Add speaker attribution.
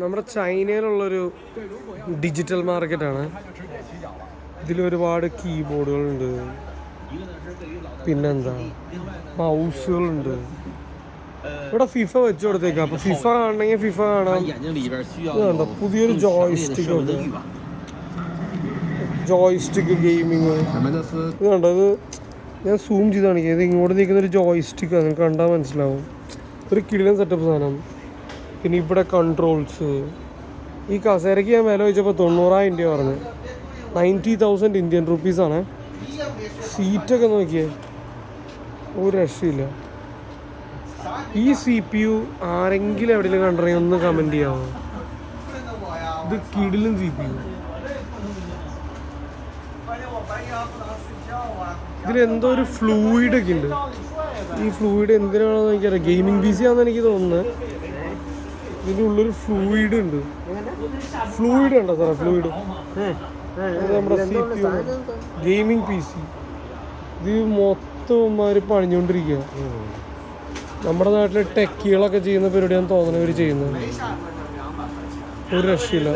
Speaker 1: നമ്മുടെ ചൈനയിലുള്ളൊരു ഡിജിറ്റൽ മാർക്കറ്റാണ്. ഇതിലൊരുപാട് കീബോർഡുകളുണ്ട്, പിന്നെന്താ മൗസുകളുണ്ട്. ഇവിടെ ഫിഫ വെച്ചു കൊടുത്തേക്കാം. അപ്പോൾ ഫിഫ കാണണമെങ്കിൽ ഫിഫ കാണാം. ഇതുണ്ടോ പുതിയൊരു ജോയ്സ്റ്റിക്ക് ഉണ്ട്, ജോയ്സ്റ്റിക്ക് ഗെയിമിങ്. ഇത് കണ്ടോ, ഇത് ഞാൻ സൂം ചെയ്ത് കാണിക്കാം. ഇത് ഇങ്ങോട്ട് നിൽക്കുന്നൊരു ജോയ്സ്റ്റിക്കാണ്, നിങ്ങൾക്ക് കണ്ടാൽ മനസ്സിലാവും. ഒരു കിടിലൻ സെറ്റപ്പ് സാധനം. പിന്നെ ഇവിടെ കൺട്രോൾസ്. ഈ കസേരയ്ക്ക് ഞാൻ വില വെച്ചപ്പോൾ 90,000 രൂപ പറഞ്ഞു. 90,000 ഇന്ത്യൻ റുപ്പീസാണ്. സീറ്റൊക്കെ നോക്കിയേ, ഒരു രക്ഷയില്ല. ഈ CPU ആരെങ്കിലും എവിടെയെങ്കിലും കണ്ടിറങ്ങി ഒന്ന് കമൻറ്റ് ചെയ്യാമോ? ഇത് കിടിലും CPU. ഇതിലെന്തോ ഒരു ഫ്ലൂയിഡൊക്കെ ഉണ്ട്. ഈ ഫ്ലൂയിഡ് എന്തിനാണെന്ന് എനിക്കറിയാം. ഗെയിമിംഗ് PC ആണെന്ന് എനിക്ക് തോന്നുന്നത്. ഇതിൻ്റെ ഉള്ളൊരു ഫ്ലൂയിഡ് ഉണ്ട്. ഫ്ലൂയിഡ് ഉണ്ടോ സാറേ? ഫ്ലൂയിഡ് നമ്മുടെ CPU ഗെയിമിംഗ് PC. ഇത് മൊത്തം പണിഞ്ഞുകൊണ്ടിരിക്കുക. നമ്മുടെ നാട്ടിലെ ടെക്കികളൊക്കെ ചെയ്യുന്ന പരിപാടിയാണെന്ന് തോന്നുന്നത് ഇവർ ചെയ്യുന്നത്. ഒരു രക്ഷയില്ല.